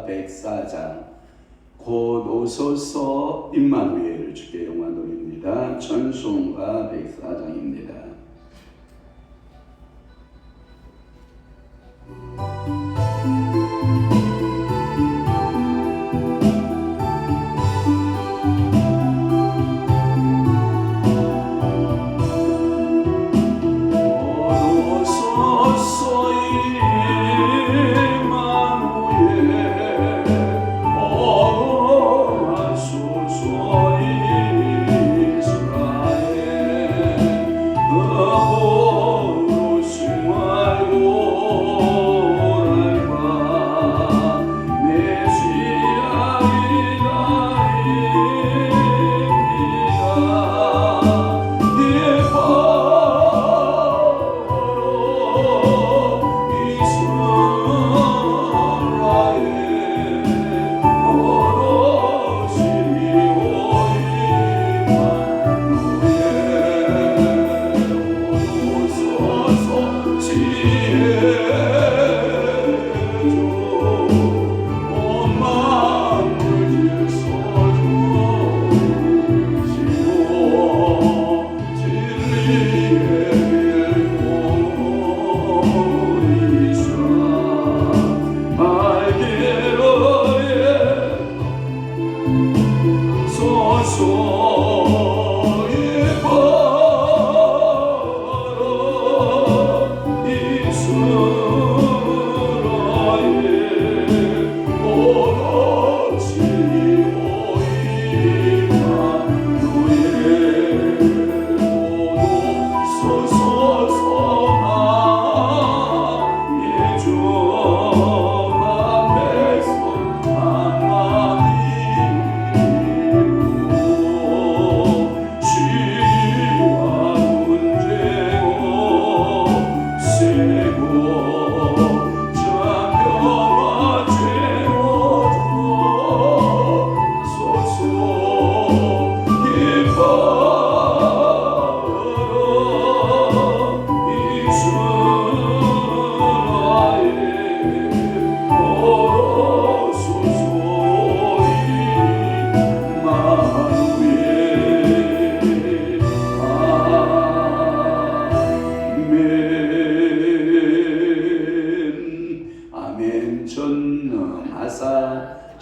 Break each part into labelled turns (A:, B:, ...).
A: 찬송가 104장 곧 오소서 임마누엘 주께 영광 돌립니다. 찬송가 104장입니다.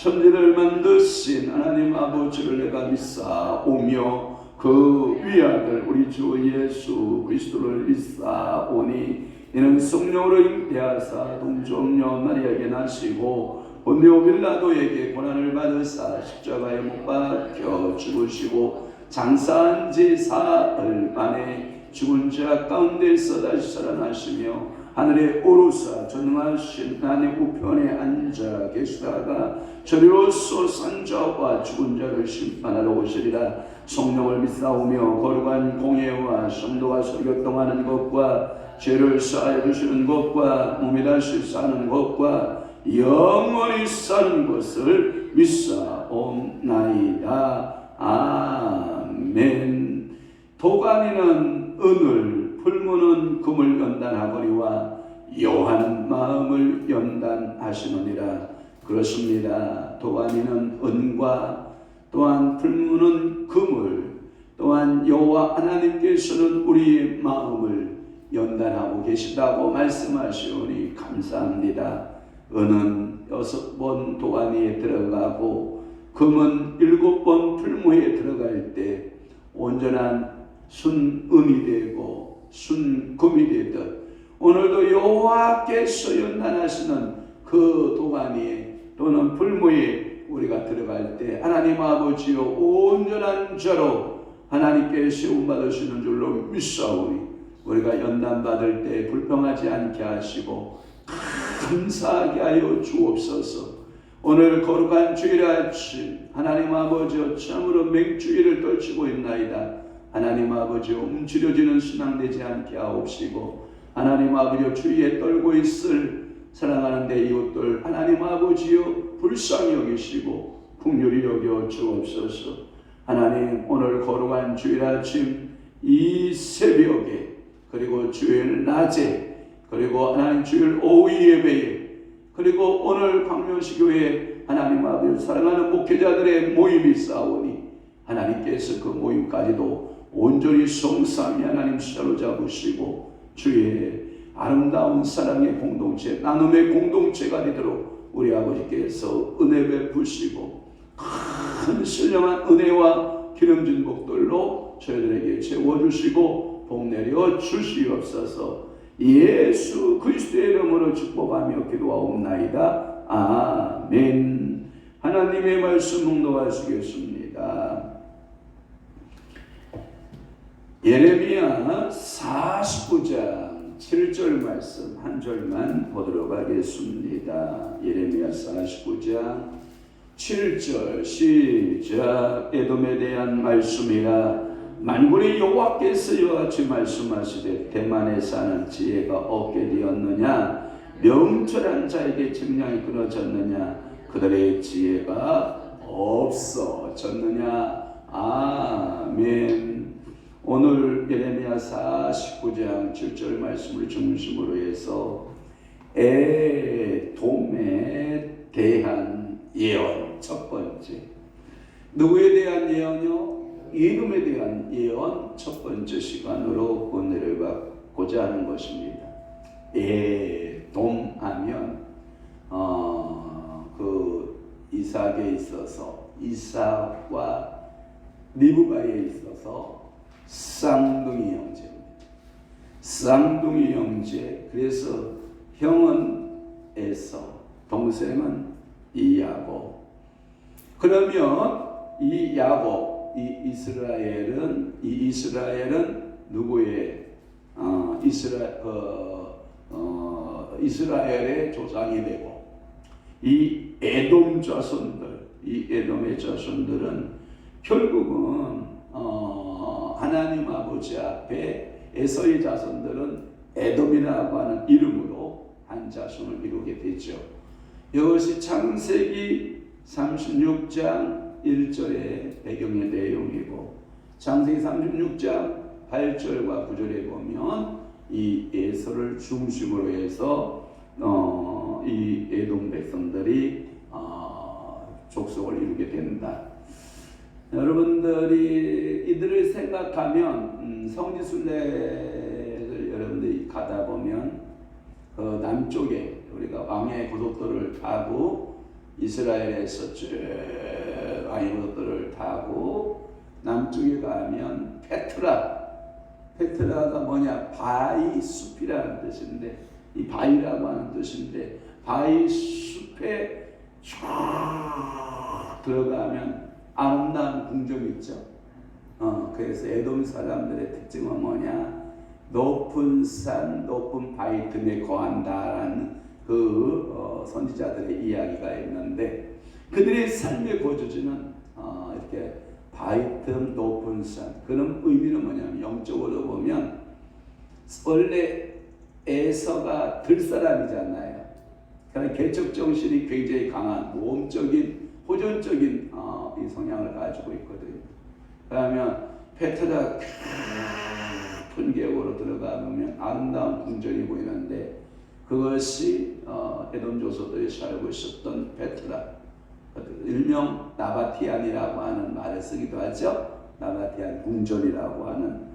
A: 천지를 만드신 하나님 아버지를 내가 믿사오며 그 위아들 우리 주 예수 그리스도를 믿사오니 이는 성령으로 잉태하사 동정녀 마리아에게 나시고 본디오 빌라도에게 고난을 받으사 십자가에 못 박혀 죽으시고 장사한 지 사흘 만에 죽은 자 가운데서 다시 살아나시며 하늘에 오르사 전능하신 하나님 우편에 앉아 계시다가 저리로서 산자와 죽은 자를 심판하러 오시리라. 성령을 믿사오며 거룩한 공예와 성도와 설교동하는 것과 죄를 사하여 주시는 것과 몸이 다시 사는 것과 영원히 사는 것을 믿사옵나이다. 아멘. 도가니는 은을, 풀무는 금을 연단하거니와 여호와는 마음을 연단하시느니라. 그렇습니다. 도가니는 은과 또한 풀무는 금을, 또한 여호와 하나님께서는 우리의 마음을 연단하고 계시다고 말씀하시오니 감사합니다. 은은 6번 도가니에 들어가고 금은 7번 풀무에 들어갈 때 온전한 순금이 되고 순금이 되듯 오늘도 여호와께서 연단하시는 그 도가니에 또는 풀무에 우리가 들어갈 때 하나님 아버지여 온전한 자로 하나님께 세움받으시는 줄로 믿사오니 우리가 연단받을 때 불평하지 않게 하시고 감사하게 하여 주옵소서. 오늘 거룩한 주일 아침 하나님 아버지여 참으로 맹주일을 떨치고 있나이다. 하나님 아버지여 움츠려지는 신앙 되지 않게 하옵시고 하나님 아버지여 주위에 떨고 있을 사랑하는 내 이웃들 하나님 아버지여 불쌍히 여기시고 긍휼히 여겨 주옵소서. 하나님 오늘 거룩한 주일 아침 이 새벽에 그리고 주일 낮에 그리고 하나님 주일 오후 예배에 그리고 오늘 광명시교회 하나님 아버지 사랑하는 목회자들의 모임이 있사오니 하나님께서 그 모임까지도 온전히 성삼위 하나님 사로잡으시고 주의 아름다운 사랑의 공동체, 나눔의 공동체가 되도록 우리 아버지께서 은혜 베푸시고 큰 신령한 은혜와 기름진 복들로 저희들에게 채워주시고 복 내려 주시옵소서. 예수 그리스도의 이름으로 축복하며 기도하옵나이다. 아멘. 하나님의 말씀 묵독하시겠습니다. 예레미야 49장 7절 말씀 한 절만 보도록 하겠습니다. 예레미야 49장 7절 시작. 에돔에 대한 말씀이라. 만군의 여호와께서 이와 같이 말씀하시되 대만에 사는 지혜가 없게 되었느냐? 명철한 자에게 측량이 끊어졌느냐? 그들의 지혜가 없어졌느냐? 아멘. 오늘 예레미야 49장 7절 말씀을 중심으로 해서 에돔에 대한 예언 첫 번째. 누구에 대한 예언이요? 에돔에 대한 예언 첫 번째 시간으로 은혜를 받고자 하는 것입니다. 에돔 하면 그 이삭에 있어서 이삭과 리브가에 있어서 쌍둥이 형제입니다. 쌍둥이 형제. 그래서 형은 에서, 동생은 야곱. 그러면 이 야곱, 이 이스라엘은 누구의 이스라엘의 조상이 되고, 이 에돔 자손들, 이 에돔의 자손들은 결국은 하나님 아버지 앞에 에서의 자손들은 에돔이라고 하는 이름으로 한 자손을 이루게 되죠. 이것이 창세기 36장 1절의 배경의 내용이고, 창세기 36장 8절과 9절에 보면 이 에서를 중심으로 해서 이 에돔 백성들이 족속을 이루게 된다. 여러분들이 이들을 생각하면 성지순례를 여러분들이 가다 보면 그 남쪽에 우리가 왕의 고속도로를 타고 이스라엘에서 쭉 왕의 고속도로를 타고 남쪽에 가면 페트라가 뭐냐? 바위 숲이라는 뜻인데, 이 바위라고 하는 뜻인데, 바위 숲에 쫙 들어가면 아름다운 궁전이 있죠. 그래서 에돔 사람들의 특징은 뭐냐? 높은 산, 높은 바위 틈에 거한다라는 그 선지자들의 이야기가 있는데, 그들의 삶의 거주지는 이렇게 바위 틈 높은 산. 그런 의미는 뭐냐면, 영적으로 보면 원래 에서가 들사람이잖아요. 그러니까 개척 정신이 굉장히 강한 모험적인, 호전적인 이 성향을 가지고 있거든요. 그러면 페트라 큰 계곡으로 들어가 보면 아름다운 궁전이 보이는데, 그것이 에돔 조소들이 살고 있었던 페트라, 일명 나바티안이라고 하는 말을 쓰기도 하죠. 나바티안 궁전이라고 하는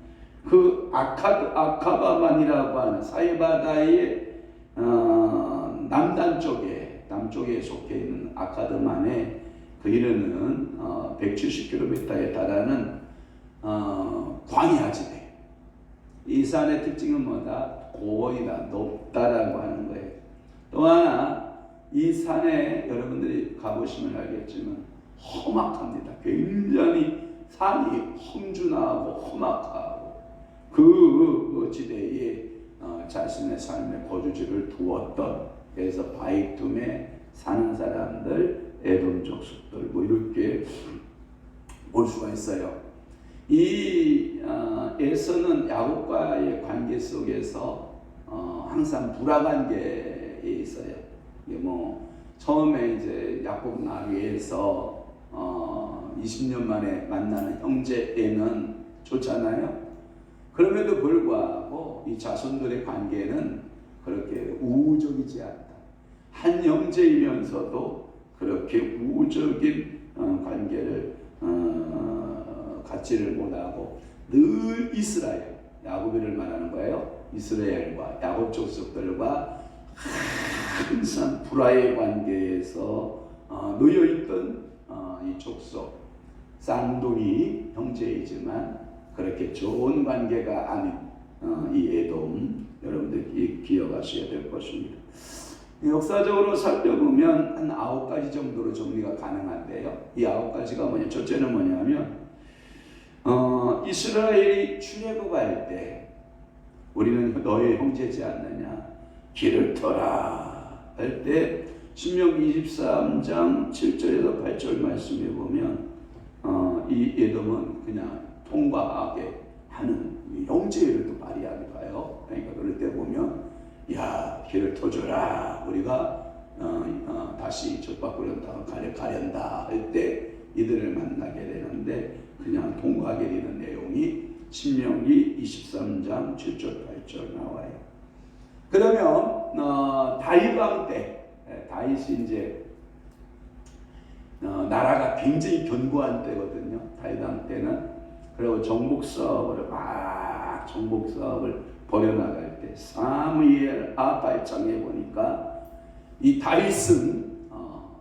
A: 그 아카바만이라고 하는 사이바다의 남쪽에 속해 있는 아카드만에 그 이르는 170km에 달하는 광야지대. 이 산의 특징은 뭐다? 고원이다, 높다라고 하는 거예요. 또 하나, 이 산에 여러분들이 가보시면 알겠지만 험악합니다. 굉장히 산이 험준하고 험악하고, 그 지대에 자신의 삶의 거주지를 두었던, 그래서 바위 틈에 사는 사람들, 에돔 족속들, 뭐 이렇게 볼 수가 있어요. 이 에서는 야곱과의 관계 속에서 항상 불화관계에 있어요. 뭐 처음에 이제 야곱 나귀에서 20년 만에 만나는 형제에는 좋잖아요. 그럼에도 불구하고 이 자손들의 관계는 그렇게 우호적이지 않다. 한 형제이면서도 그렇게 우호적인 관계를 갖지를 못하고 늘 이스라엘, 야곱을 말하는 거예요. 이스라엘과 야곱 족속들과 항상 불화의 관계에서 놓여있던 이 족속, 쌍둥이 형제이지만 그렇게 좋은 관계가 아닌 이 에돔, 여러분들이 기억하셔야 될 것입니다. 역사적으로 살펴보면 한 9가지 정도로 정리가 가능한데요. 이 9가지가 뭐냐? 첫째는 뭐냐면 이스라엘이 출애굽할 때 우리는 너의 형제지 않느냐, 길을 터라 할 때 신명기 23장 7절에서 8절 말씀에 보면 이 에돔은 그냥 통과하게 하는 형제를 또 발휘하게 봐요. 그러니까 그럴 때 보면 야, 길을 터줘라, 우리가 다시 젖바꾸려다 가련다 할 때 이들을 만나게 되는데 그냥 통과하게 되는 내용이 신명기 23장 7절 8절 나와요. 그러면 다윗 왕 때, 다윗이 이제 나라가 굉장히 견고한 때거든요. 다윗 왕 때는. 그리고 정복 사업을 벌여나갈 때 사무엘 8장에 보니까 이 다윗은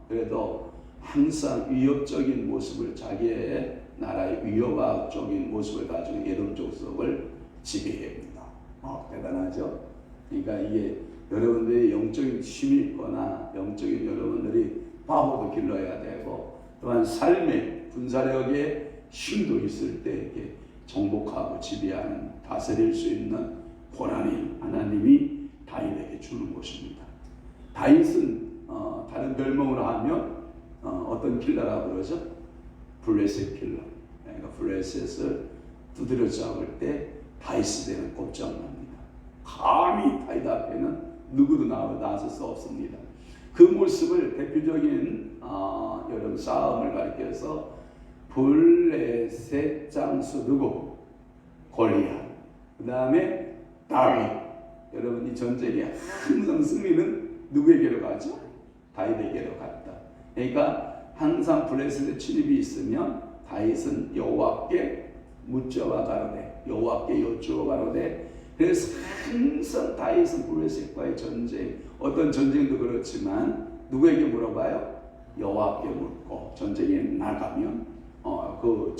A: 그래도 항상 위협적인 모습을, 자기의 나라의 위협적인 모습을 가지고 에돔 족속을 지배합니다. 대단하죠? 그러니까 이게 여러분들이 영적인 힘이 있거나 영적인 여러분들이 바보도 길러야 되고 또한 삶의 분사력의 힘도 있을 때 이렇게 정복하고 지배하는, 다스릴 수 있는 권한이 하나님이 다윗에게 주는 것입니다. 다윗은 다른 별명으로 하면 어떤 킬러라고 그러죠? 블레셋 킬러. 그러니까 블레셋을 두드려 잡을 때 다윗이 되는 꼼짝납니다. 감히 다윗 앞에는 누구도 나설 수 없습니다. 그 모습을 대표적인 여러분 싸움을 가리켜서 블레셋 장수 누구? 골리앗. 그 다음에 다윗. 여러분 이 전쟁에 항상 승리는 누구에게로 가죠? 다윗에게로 갔다. 그러니까 항상 블레셋의 침입이 있으면 다윗은 여호와께 묻져와 가로되, 여호와께 여쭈어 가로되. 그래서 항상 다윗은 블레셋과의 전쟁, 어떤 전쟁도 그렇지만 누구에게 물어봐요? 여호와께 묻고 전쟁에 나가면 그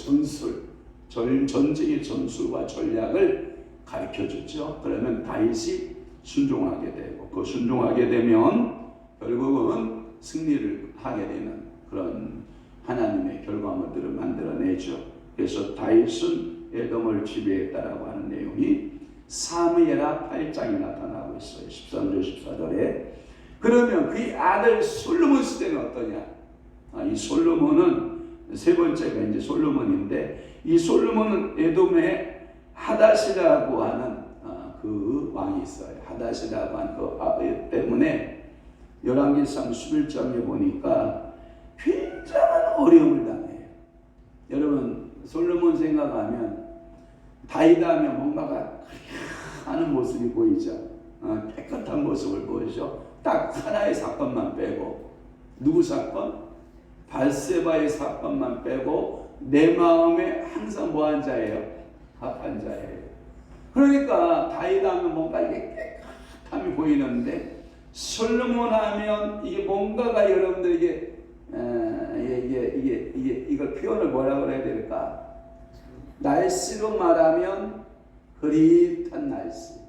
A: 전쟁의 전술과 전략을 가르쳐주죠. 그러면 다윗이 순종하게 되고, 그 순종하게 되면 결국은 승리를 하게 되는 그런 하나님의 결과물들을 만들어내죠. 그래서 다윗은 에돔을 지배했다라고 하는 내용이 사무엘하 8장에 나타나고 있어요. 13절 14절에. 그러면 그의 아들 솔로몬 시대는 어떠냐? 이 솔로몬은 세 번째가 이제 솔로몬인데, 이 솔로몬은 에돔의 하닷이라고 하는 그 왕이 있어요. 하닷이라고 하는 그 아들 때문에 열왕기상 11장에 보니까 굉장한 어려움을 당해요. 여러분 솔로몬 생각하면 다윗 하면 뭔가가 하는 모습이 보이죠. 깨끗한 모습을 보이죠. 딱 하나의 사건만 빼고, 누구 사건? 발세바의 사건만 빼고 내 마음에 항상 뭐한 자예요? 합한 자예요. 그러니까 다윗 하면 뭔가 이게 깨끗함이 보이는데, 솔로몬 하면 이게 뭔가가 여러분들에게 이걸 표현을 뭐라고 해야 될까? 날씨로 말하면 흐릿한 날씨.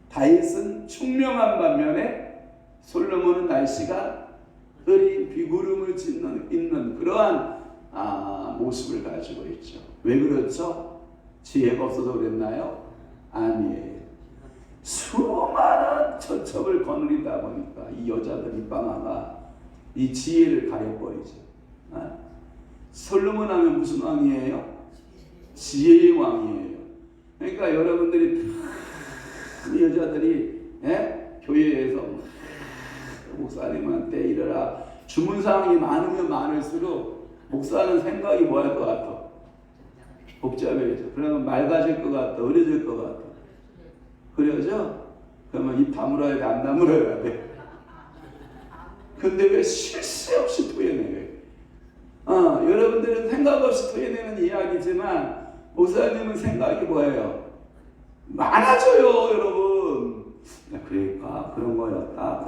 A: 다윗은 총명한 반면에 솔로몬은 날씨가 흐린 비구름을 잇는 그러한 모습을 가지고 있죠. 왜 그렇죠? 지혜가 없어서 그랬나요? 아니에요. 수많은 처첩을 거느리다 보니까 이 여자들 입방아가 이 지혜를 가려버리죠. 솔로몬 하면 무슨 왕이에요? 지혜의 왕이에요. 그러니까 여러분들이 이 여자들이 교회에서 목사님한테 이래라, 주문 사항이 많으면 많을수록 목사는 생각이 뭐 할 것 같아? 복잡해져. 그러면 맑아질 것 같아? 어려질 것 같아? 흐려져? 그러면 입 다물어야 돼? 안 다물어야 돼? 근데 왜 쉴 새 없이 토해내요? 여러분들은 생각 없이 토해내는 이야기지만 목사님은 생각이 뭐예요? 많아져요, 여러분. 그러니까 그런 거였다.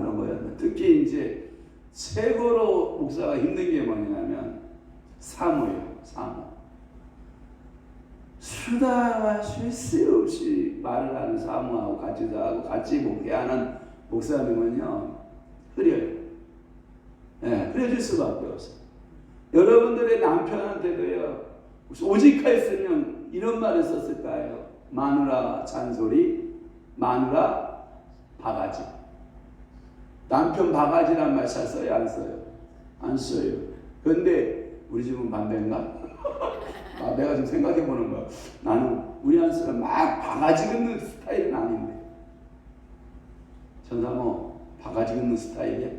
A: 특히 이제 최고로 목사가 힘든 게 뭐냐면 사모예요. 수다가 쉴 새 없이 말을 하는 사모하고 같이 목회하는 목사님은요 흐려요. 흐려질 수밖에 없어요. 여러분들의 남편한테도요 오직하였으면 이런 말을 썼을까요? 마누라 잔소리, 마누라 바가지. 남편 바가지란 말 잘 써요? 안 써요? 안 써요. 근데 우리 집은 반대인가? 내가 지금 생각해보는 거야. 나는 우리 한스는 막 바가지 긋는 스타일은 아닌데. 전사모 바가지 긋는 스타일이야?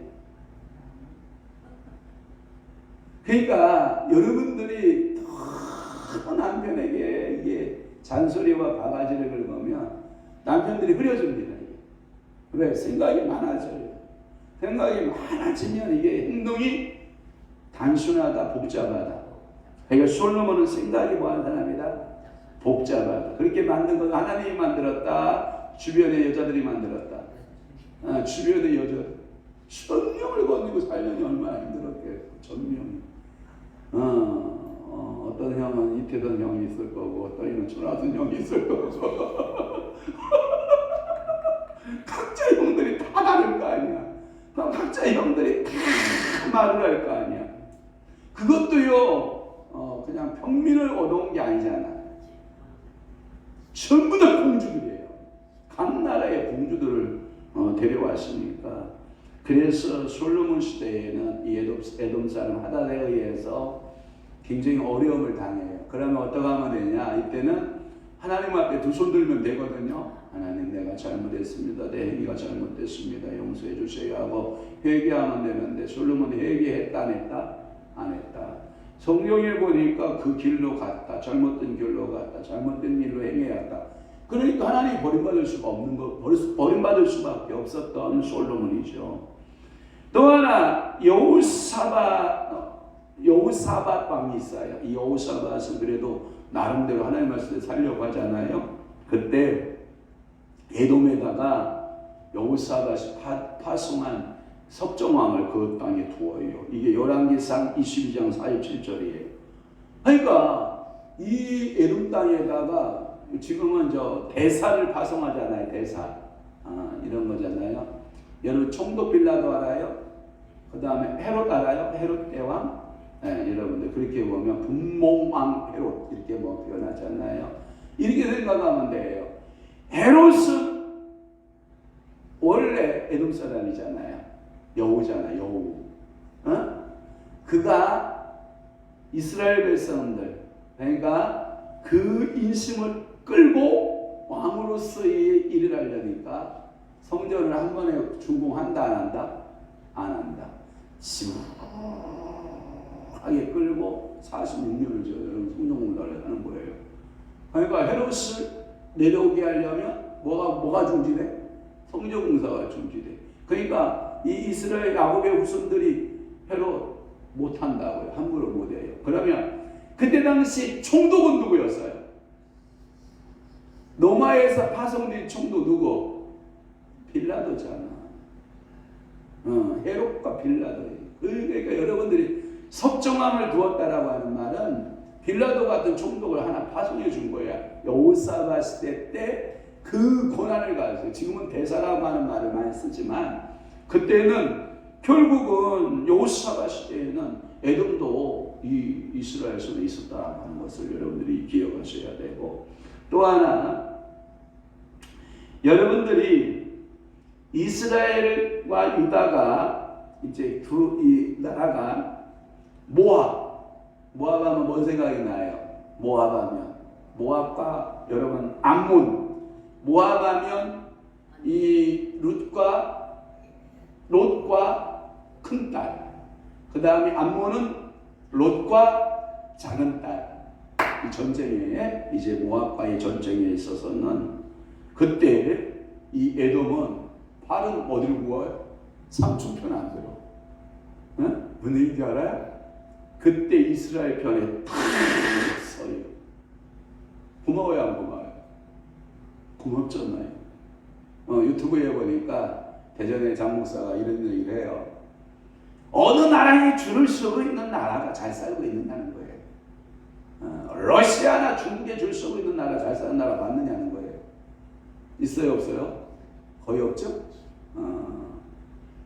A: 그러니까 여러분들이 더 남편에게 이게 잔소리와 바가지를 긁으면 남편들이 흐려집니다. 왜? 생각이 많아져요. 생각이 많아지면 이게 행동이 단순하다, 복잡하다. 그러니까 솔로몬은 생각이 뭐하는 사람이다? 복잡하다. 그렇게 만든 건 하나님이 만들었다. 주변의 여자들이 만들었다. 주변의 여자 1000명을 건드리고 살려니 얼마나 힘들었겠어요. 1000명이. 어떤 형은 이태던 형이 있을 거고 어떤 형은 조나선 형이 있을 거고 각자 형들이 다 다를 거 아니야. 각자 형들이 다 말을 할 거 아니야. 그것도요 그냥 평민을 얻어온 게 아니잖아. 전부 다 공주들이에요. 각 나라의 공주들을 데려왔으니까. 그래서 솔로몬 시대에는 이 에돔 사람 하닷에 의해서 굉장히 어려움을 당해요. 그러면 어떻게 하면 되냐? 이때는 하나님 앞에 두 손 들면 되거든요. 하나님, 내가 잘못했습니다. 내 행위가 잘못됐습니다. 용서해 주세요 하고 회개하면 되는데 솔로몬이 회개했다 안 했다? 안 했다. 성경에 보니까 그 길로 갔다. 잘못된 길로 갔다. 잘못된 일로 행해왔다. 그러니까 하나님이 버림받을 수가 없는 거, 버림받을 수밖에 없었던 솔로몬이죠. 또 하나 여호사밧 왕이 있어요. 이 여호사밧은 그래도 나름대로 하나님 말씀을 살려고 하잖아요. 그때 에돔에다가 여호사밧이 파송한 석정왕을 그 땅에 두어요. 이게 열왕기상 22장 47절이에요. 그러니까 이 에돔 땅에다가 지금은 대사를 파송하잖아요. 대사 이런 거잖아요. 여러분 총독 빌라도 알아요? 그 다음에 헤롯 알아요? 헤롯 대왕? 여러분들 그렇게 보면 분몽왕 헤롯 이렇게 표현하잖아요. 이렇게 생각하면 돼요. 헤롯은 원래 에돔 사람이잖아요. 여우잖아, 여우. 그가 이스라엘 백성들, 그러니까 그 인심을 끌고 왕으로서의 일을 하려니까 성전을 한 번에 준공한다, 안 한다? 안 한다. 하게 끌고 46년을 성전공사를 하는 거예요. 그러니까 헤롯을 내려오게 하려면 뭐가 중지돼? 성전공사가 중지돼. 그러니까 이 이스라엘 야곱의 후손들이 헤롯 못한다고요. 함부로 못해요. 그러면 그때 당시 총독은 누구였어요? 로마에서 파송된 총독 누구? 빌라도잖아. 헤롯과 빌라도. 그러니까 여러분들이 석정왕을 두었다라고 하는 말은 빌라도 같은 총독을 하나 파송해 준 거야. 여호사밧 시대 때 그 고난을 가졌어요. 지금은 대사라고 하는 말을 많이 쓰지만 그때는 결국은 여호사밧 시대에는 에돔도 이 이스라엘 손에 있었다는 것을 여러분들이 기억하셔야 되고, 또 하나 여러분들이 이스라엘과 유다가 이제 이 나라가 모압하면 뭔 생각이 나요? 모압과 여러분 암몬. 모압하면 이 롯과 큰 딸. 그 다음에 암몬은 롯과 작은 딸. 이 전쟁에 이제 모압과의 전쟁에 있어서는 그때 이 에돔은 팔은 어디로 구워요? 삼촌편 안 들어. 무슨 얘기인지 알아요? 그때 이스라엘 편에 탁 서요. 고마워요, 안 고마워요? 고맙잖아요. 유튜브에 보니까 대전의 장목사가 이런 얘기를 해요. 어느 나라에 줄을 서고 있는 나라가 잘 살고 있느냐는 거예요. 러시아나 중국에 줄 서고 있는 나라 잘 사는 나라 맞느냐는 거예요. 있어요, 없어요? 거의 없죠?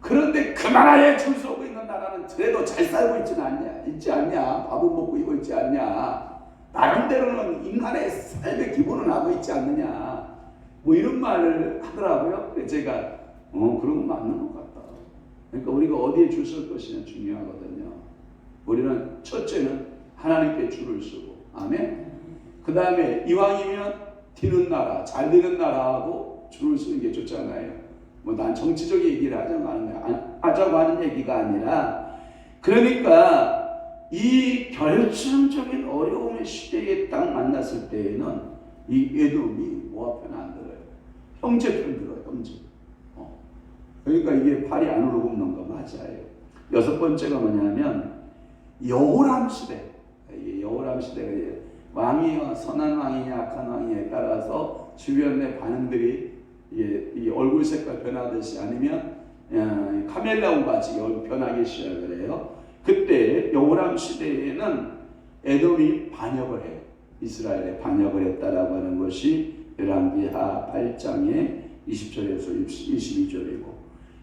A: 그런데 그 나라에 줄 서고 있는 나라는 그래도 잘 살고 있지 않냐? 밥은 먹고 이고 있지 않냐? 나름대로는 인간의 삶의 기본은 하고 있지 않느냐? 뭐 이런 말을 하더라고요. 그래서 제가 그런 거 맞는 것 같다. 그러니까 우리가 어디에 줄 설 것이냐 중요하거든요. 우리는 첫째는 하나님께 줄을 서고, 아멘. 그 다음에 이왕이면 되는 나라, 잘 되는 나라하고 줄을 서는 게 좋잖아요. 뭐 난 정치적인 얘기를 하자고 하는 얘기가 아니라, 그러니까 이 결정적인 어려움의 시대에 딱 만났을 때에는 이 에돔이 모압 편 안 들어요. 형제 편 들어요, 형제. 그러니까 이게 팔이 안으로 굽는 거 맞아요. 여섯 번째가 뭐냐면 여호람 시대. 여호람 시대가 왕이 선한 왕이냐 악한 왕이냐에 따라서 주변의 반응들이 이 얼굴 색깔 변하듯이 아니면 카멜레온 같이 변하기 시작을 해요. 그때 여호람 시대에는 에돔이 반역을 해요. 이스라엘에 반역을 했다라고 하는 것이 열왕기하 8장의 20절에서 22절이고,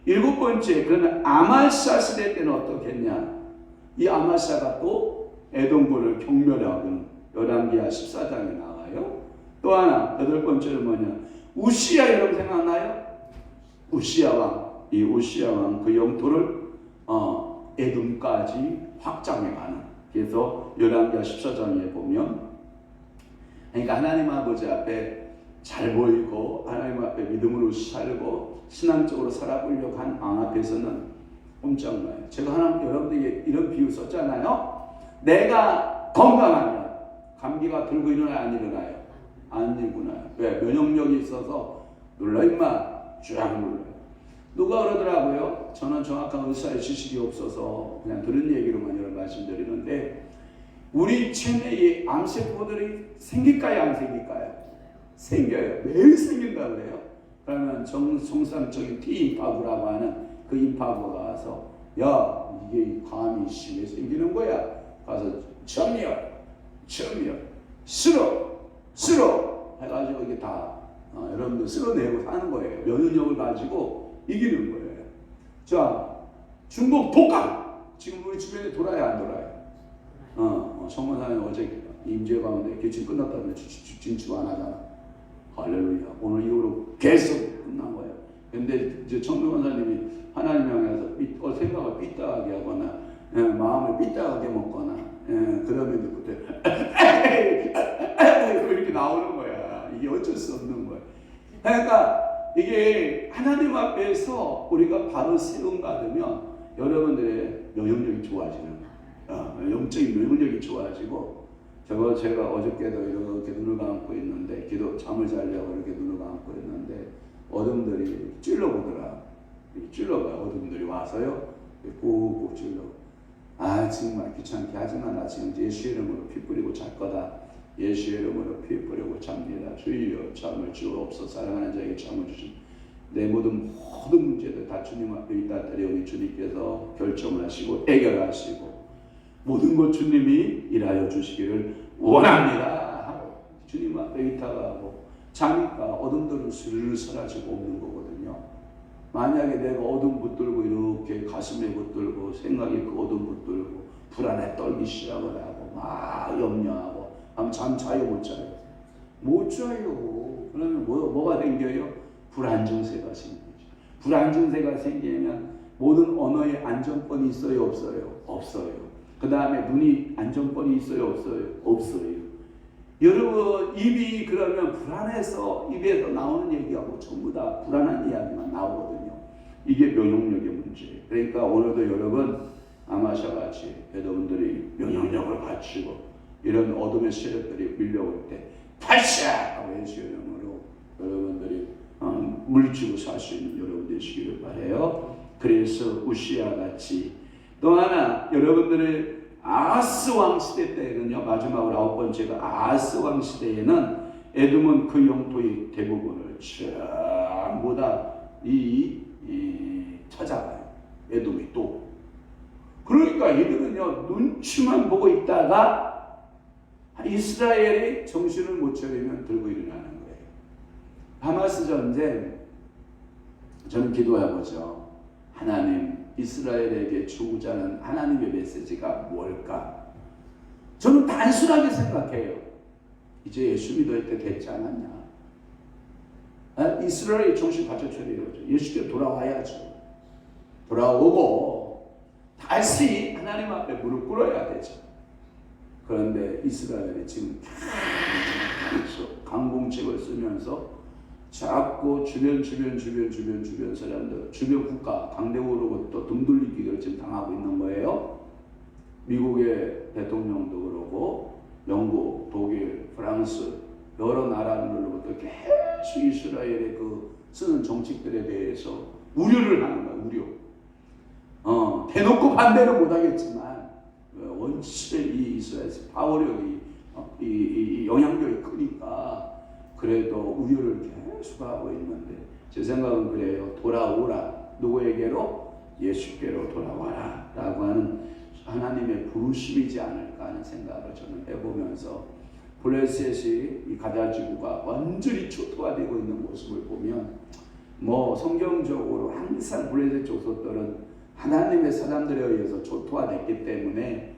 A: 일곱 번째, 그러면 아마샤 시대 때는 어떻겠냐? 이 아마샤가 또 에돔군을 경멸하고는 열왕기하 14장에 나와요. 또 하나, 여덟 번째는 뭐냐? 우시야, 여러분 생각나요? 우시야 왕. 이 우시야 왕 그 영토를 에돔까지 확장해가는. 그래서 열왕기하 14장에 보면, 그러니까 하나님 아버지 앞에 잘 보이고 하나님 앞에 믿음으로 살고 신앙적으로 살아보려고 한 왕 앞에서는 꼼짝마요. 제가 여러분들에게 이런 비유 썼잖아요. 내가 건강하면 감기가 들고 일어나요, 안 일어나요? 안 일어나요. 왜? 면역력이 있어서 눌러 임마 쫙 눌러요. 누가 그러더라고요. 저는 정확한 의사의 지식이 없어서 그냥 들은 얘기로만 여러 말씀드리는데, 우리 체내에 암세포들이 생길까요, 안 생길까요? 생겨요. 매일 생긴다 그래요. 그러면 정상적인 T인파구라고 하는 그 인파구가 와서, 야, 이게 감이 심해 생기는 거야. 가서 점이요, 쓸어 해가지고 이게 다 여러분들 쓸어내고 사는 거예요. 면역력을 가지고 이기는 거예요. 자, 중국 독감. 지금 우리 주변에 돌아요, 안 돌아요? 성모사님 어제 임재 가운데 개칭 끝났다는데 진출 안 하잖아. 할렐루야. 오늘 이후로 계속 끝난 거예요. 근데 이제 청교원사님이 하나님 향해서 생각을 삐딱하게 하거나 마음을 삐딱하게 먹거나 그러면 그때 이렇게 나오는 거야. 이게 어쩔 수 없는 거야. 그러니까 이게 하나님 앞에서 우리가 바로 세움 받으면 여러분들의 면역력이 좋아지는 거야. 영적인 면역력이 좋아지고, 제가 어저께도 이렇게 눈을 감고 있는데, 잠을 자려고 이렇게 눈을 감고 있는데 어둠들이 찔러보더라. 찔러봐요. 어둠들이 와서요. 꾹꾹 찔러. 정말 귀찮게 하지만 나 지금 예수의 이름으로 피 뿌리고 잘 거다. 예수의 이름으로 피 뿌리고 잡니다. 주여 잠을 주옵소서. 사랑하는 자에게 잠을 주신 내 모든 문제들 다 주님 앞에 있다 드리오니 주님께서 결정하시고 해결하시고 모든 것 주님이 일하여 주시기를 원합니다 하고 주님 앞에 의탁하고 자니까 어둠들은 스르르 사라지고 없는 거거든요. 만약에 내가 어둠 붙들고 이렇게 가슴에 붙들고 생각이 그 어둠 붙들고 불안에 떨기 시작을 하고 막 염려하고 하면 잠 자요, 못 자요? 못 자요. 그러면 뭐가 생겨요? 불안정세가 생기죠. 불안정세가 생기면 모든 언어에 안정권이 있어요, 없어요? 없어요. 그 다음에 눈이 안정권이 있어요, 없어요? 없어요. 여러분 입이 그러면 불안해서 입에서 나오는 얘기하고 전부 다 불안한 이야기만 나오거든요. 이게 면역력의 문제예요. 그러니까 오늘도 여러분 아마샤같이 여러분들이 면역력을 갖추고 이런 어둠의 세력들이 밀려올 때 발사! 하고 예수의 이름으로 여러분들이 물리치고 살 수 있는 여러분 되시기를 바라요. 그래서 우시아같이 또 하나 여러분들의 아하스 왕 시대 때는요, 마지막으로 9번째가 아하스 왕 시대에는 에돔은 그 영토의 대부분을 전부 다 찾아가요. 에돔이 또. 그러니까 이들은요, 눈치만 보고 있다가 이스라엘이 정신을 못 차리면 들고 일어나는 거예요. 하마스 전쟁, 저는 기도해보죠. 하나님, 이스라엘에게 주고자 하는 하나님의 메시지가 뭘까? 저는 단순하게 생각해요. 이제 예수 믿을 때 됐지 않았냐? 이스라엘이 정신 바짝 차려야죠. 예수께 돌아와야죠. 돌아오고 다시 하나님 앞에 무릎 꿇어야 되죠. 그런데 이스라엘이 지금 계속 강공책을 쓰면서 자꾸 주변 사람들, 주변 국가, 강대국으로부터 등 돌리기를 지금 당하고 있는 거예요. 미국의 대통령도 그러고, 영국, 독일, 프랑스, 여러 나라들로부터 계속 이스라엘의 그 쓰는 정책들에 대해서 우려를 하는 거예요, 우려. 대놓고 반대는 못하겠지만, 원체 이 이스라엘 파워력이, 이 영향력이 크니까, 그래도 우려를 계속하고 있는데, 제 생각은 그래요. 돌아오라. 누구에게로? 예수께로 돌아와라 라고 하는 하나님의 부르심이지 않을까 하는 생각을 저는 해보면서, 블레셋이 이 가자지구가 완전히 초토화되고 있는 모습을 보면, 뭐 성경적으로 항상 블레셋 족속들은 하나님의 사람들에 의해서 초토화됐기 때문에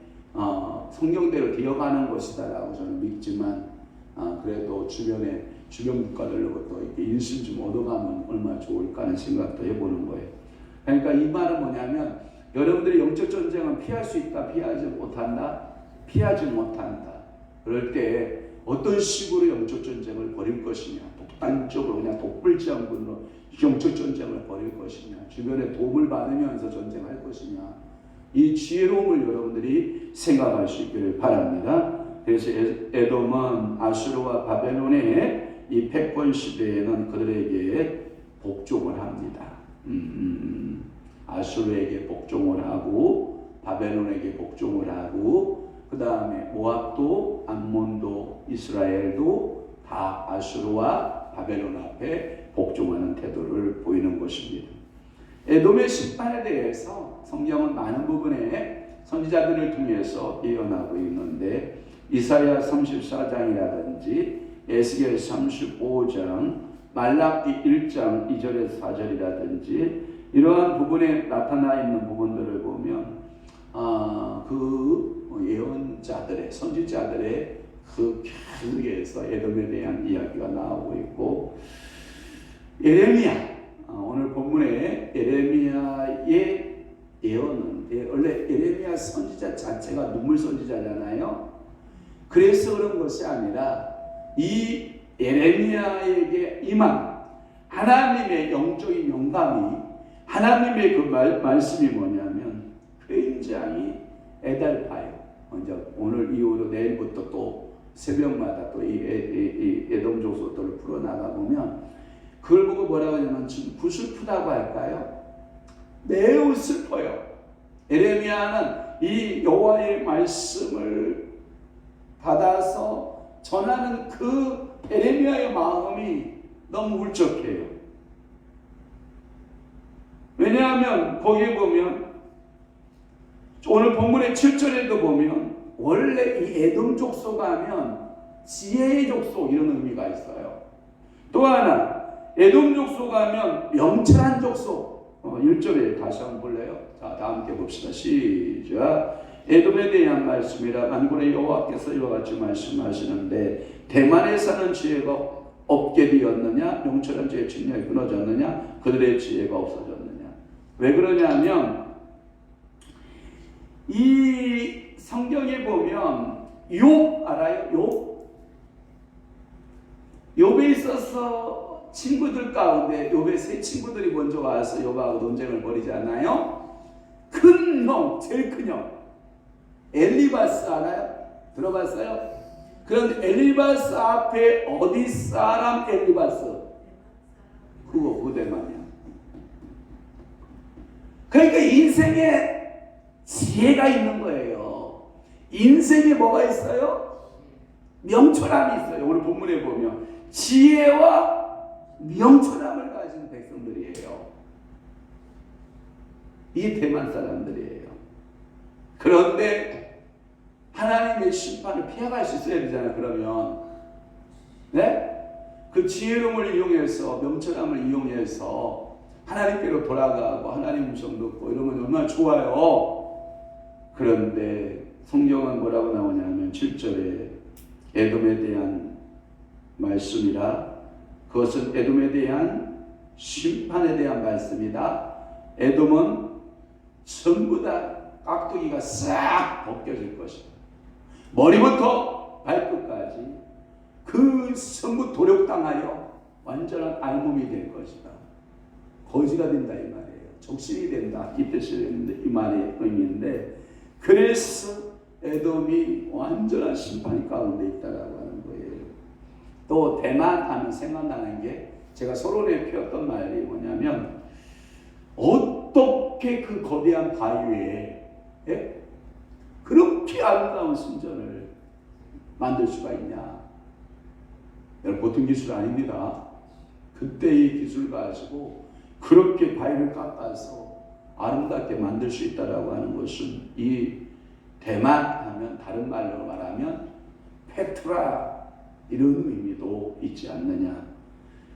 A: 성경대로 되어가는 것이다라고 저는 믿지만, 그래도 주변 국가들로부터 이렇게 인심 좀 얻어가면 얼마나 좋을까 하는 생각도 해보는 거예요. 그러니까 이 말은 뭐냐면, 여러분들이 영적 전쟁은 피할 수 있다, 피하지 못한다, 피하지 못한다. 그럴 때 어떤 식으로 영적 전쟁을 벌일 것이냐, 독단적으로 그냥 독불장군으로 영적 전쟁을 벌일 것이냐, 주변에 도움을 받으면서 전쟁할 것이냐, 이 지혜로움을 여러분들이 생각할 수 있기를 바랍니다. 그래서 에돔은 아수르와 바벨론의 이 패권 시대에는 그들에게 복종을 합니다. 아수르에게 복종을 하고 바벨론에게 복종을 하고, 그 다음에 모압도 암몬도 이스라엘도 다 아수르와 바벨론 앞에 복종하는 태도를 보이는 것입니다. 에돔의 심판에 대해서 성경은 많은 부분에 선지자들을 통해서 예언하고 있는데, 이사야 34장이라든지 에스겔 35장, 말라기 1장 2절에서 4절이라든지 이러한 부분에 나타나 있는 부분들을 보면 그 예언자들의, 선지자들의 그 계속해서 에돔에 대한 이야기가 나오고 있고, 예레미야, 오늘 본문에 예레미야의 예언은, 원래 예레미야 선지자 자체가 눈물 선지자잖아요. 그래서 그런 것이 아니라 이 예레미야에게 임한 하나님의 영적인 영감이, 하나님의 그 말씀이 뭐냐면 굉장히 애달파요. 먼저 오늘 이후로 내일부터 또 새벽마다 또 이 에돔 족속들을 풀어나가 보면 그걸 보고 뭐라고 하냐면 좀 구슬프다고 할까요? 매우 슬퍼요. 예레미야는 이 여호와의 말씀을 받아서 전하는 그 예레미야의 마음이 너무 울적해요. 왜냐하면 거기에 보면 오늘 본문의 7절에도 보면 원래 이 에돔 족속 하면 지혜의 족속 이런 의미가 있어요. 또 하나 에돔 족속 하면 명철한 족속. 1절에 다시 한번 볼래요? 자, 다 함께 봅시다. 시작. 에돔에 대한 말씀이라 만군의 여호와께서 이와 같이 말씀하시는데, 대만에 사는 지혜가 없게 되었느냐, 명철한 지혜의 측량이 끊어졌느냐, 그들의 지혜가 없어졌느냐. 왜 그러냐면 이 성경에 보면 욥 알아요? 욥에 있어서 친구들 가운데 욥의 세 친구들이 먼저 와서 욥하고 논쟁을 벌이잖아요. 큰 형, 제일 큰 형 엘리바스 알아요? 들어봤어요? 그런데 엘리바스 앞에 어디 사람 엘리바스? 그거 대만이야. 그러니까 인생의 지혜가 있는 거예요. 인생에 뭐가 있어요? 명철함이 있어요. 오늘 본문에 보면 지혜와 명철함을 가진 백성들이에요. 이 대만 사람들이에요. 그런데 하나님의 심판을 피해갈 수 있어야 되잖아요. 그러면 그 지혜로움을 이용해서, 명철함을 이용해서 하나님께로 돌아가고 하나님 음성 듣고 이러면 얼마나 좋아요. 그런데 성경은 뭐라고 나오냐면 7절에 에돔에 대한 말씀이라, 그것은 에돔에 대한 심판에 대한 말씀이다. 에돔은 전부 다 깍두기가 싹 벗겨질 것이다. 머리부터 발끝까지 그 전부 도력당하여 완전한 알몸이 될 것이다. 거지가 된다 이 말이에요. 적신이 된다 이 뜻이 이 말의 의미인데, 그래서 에돔이 완전한 심판 가운데 있다라고 하는 거예요. 또 대만 하면 생각나는 게, 제가 서론에 펴었던 말이 뭐냐면, 어떻게 그 거대한 바위에 그렇게 아름다운 순전을 만들 수가 있냐. 여러분, 보통 기술 아닙니다. 그때의 기술 가지고 그렇게 바위를 깎아서 아름답게 만들 수 있다라고 하는 것은, 이 대만 하면 다른 말로 말하면 페트라 이런 의미도 있지 않느냐.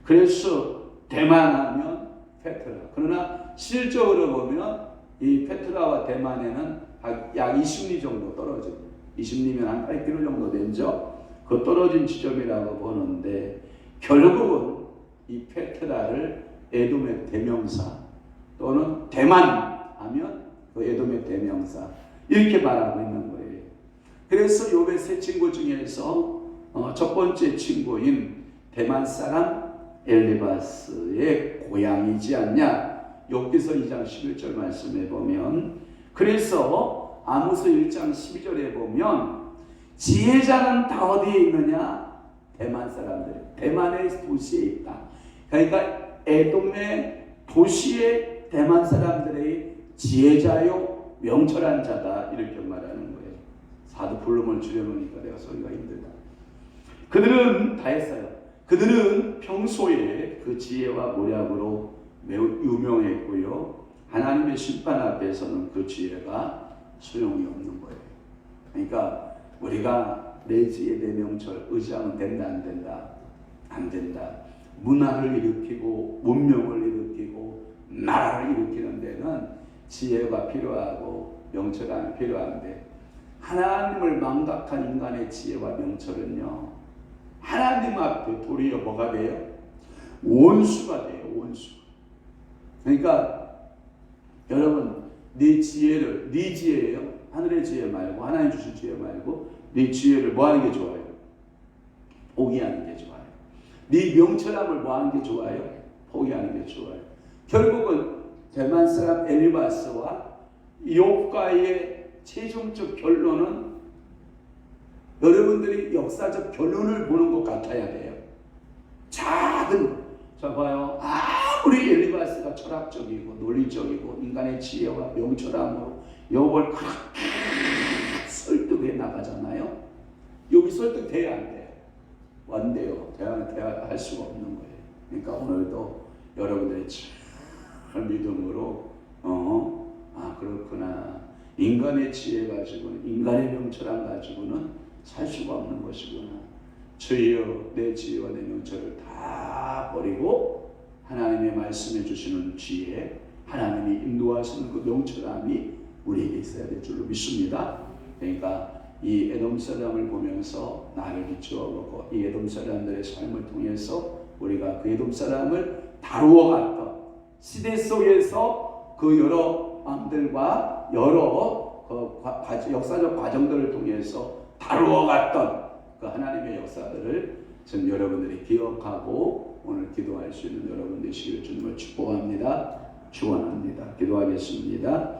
A: 그래서 대만 하면 페트라. 그러나 실적으로 보면 이 페트라와 대만에는 약 20리 정도 떨어집니다. 20리면 한 8km 정도 되죠. 그 떨어진 지점이라고 보는데, 결국은 이 페트라를 에돔의 대명사 또는 대만 하면 그 에돔의 대명사 이렇게 말하고 있는 거예요. 그래서 욥의 세 친구 중에서 첫 번째 친구인 대만 사람 엘리바스의 고향이지 않냐. 욥기서 2장 11절 말씀에 보면, 그래서 아모스 1장 12절에 보면 지혜자는 다 어디에 있느냐? 대만 사람들, 대만의 도시에 있다. 그러니까 에돔의 도시에 대만 사람들의 지혜자요 명철한 자다 이렇게 말하는 거예요. 사도 볼륨을 줄여놓으니까 내가 소리가 힘들다. 그들은 다 했어요. 그들은 평소에 그 지혜와 모략으로 매우 유명했고요. 하나님의 심판 앞에서는 그 지혜가 소용이 없는 거예요. 그러니까 우리가 내 지혜, 내 명철 의지하면 된다, 안 된다? 안 된다. 문화를 일으키고 문명을 일으키고 나라를 일으키는 데는 지혜가 필요하고 명철이 필요한데, 하나님을 망각한 인간의 지혜와 명철은요, 하나님 앞에 도리어 뭐가 돼요? 원수가 돼요. 원수. 그러니까 여러분, 네 지혜를, 네 지혜예요. 하늘의 지혜 말고, 하나님 주신 지혜 말고, 네 지혜를 뭐 하는 게 좋아요? 포기하는 게 좋아요. 네 명철함을 뭐 하는 게 좋아요? 포기하는 게 좋아요. 결국은 대만 사람 엘리바스와 욥과의 최종적 결론은, 여러분들이 역사적 결론을 보는 것 같아야 돼요. 작은 것. 자 봐요. 아무리 엘리바스가 철학적이고 논리적이고 인간의 지혜와 명철함으로 욥을 설득해 나가잖아요. 욥이 설득돼야 안 돼요. 안 돼요. 대화할 수가 없는 거예요. 그러니까 오늘도 여러분들이 참 믿음으로 그렇구나. 인간의 지혜 가지고는, 인간의 명철함 가지고는 살 수가 없는 것이구나. 주여, 내 지혜와 내 명철을 다 버리고 하나님의 말씀해 주시는 지혜, 하나님이 인도하시는 그 명철함이 우리에게 있어야 될 줄로 믿습니다. 그러니까 이 에돔 사람을 보면서 나를 비추어 보고, 이 에돔 사람들의 삶을 통해서 우리가 그 에돔 사람을 다루어 갔던 시대 속에서 그 여러 왕들과 여러 역사적 과정들을 통해서 다루어 갔던 그 하나님의 역사들을 전 여러분들이 기억하고 오늘 기도할 수 있는 여러분 되시기를 주님을 축복합니다. 축원합니다. 기도하겠습니다.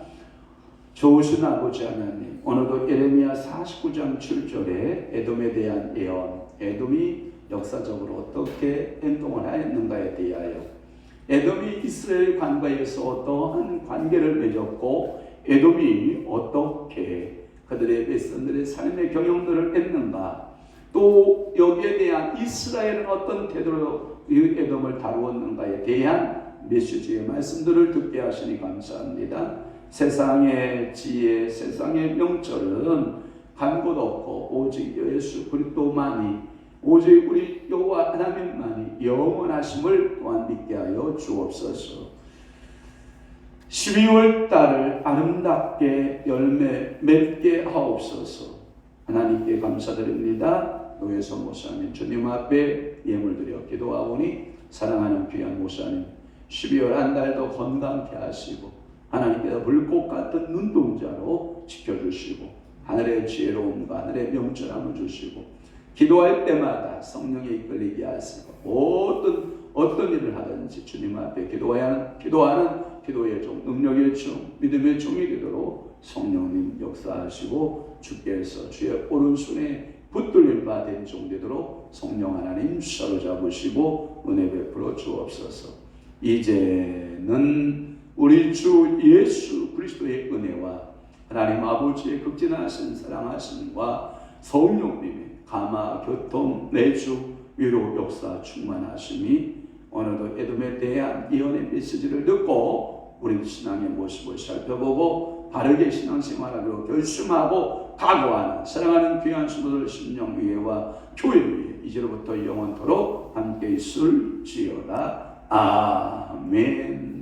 A: 좋으신 아버지 하나님, 오늘도 예레미야 49장 7절에 에돔에 대한 예언, 에돔이 역사적으로 어떻게 행동을 하였는가에 대하여, 에돔이 이스라엘 관과에서 어떠한 관계를 맺었고 에돔이 어떻게 그들의 백성들의 삶의 경영들을 했는가, 또 여기에 대한 이스라엘은 어떤 태도로 이 에돔을 다루었는가에 대한 메시지의 말씀들을 듣게 하시니 감사합니다. 세상의 지혜, 세상의 명철은 간 곳 없고 오직 예수 그리스도만이, 오직 우리 여호와 하나님만이 영원하심을 또한 믿게 하여 주옵소서. 12월 달을 아름답게 열매 맺게 하옵소서. 하나님께 감사드립니다. 노예선 목사님 주님 앞에 예물드려 기도하오니 사랑하는 귀한 목사님 12월 한 달도 건강케 하시고 하나님께서 불꽃 같은 눈동자로 지켜주시고 하늘의 지혜로움과 하늘의 명철함을 주시고 기도할 때마다 성령에 이끌리게 하시고 어떤 일을 하든지 주님 앞에 기도하는 기도의 종, 능력의 종, 믿음의 종이 되도록 성령님 역사하시고 주께서 주의 오른손에 붙들림 받은 종 되도록 성령 하나님 사로잡으시고 은혜 베풀어 주옵소서. 이제는 우리 주 예수 그리스도의 은혜와 하나님 아버지의 극진하신 사랑하심과 성령님의 감화, 교통, 내주, 위로, 역사 충만하심이 오늘도 에돔에 대한 예언의 메시지를 듣고 우리 신앙의 모습을 살펴보고 바르게 신앙생활하기로 결심하고 각오하는 사랑하는 귀한 성도들 심령 위에와 교회 위에 이제로부터 영원토록 함께 있을지어다. 아멘.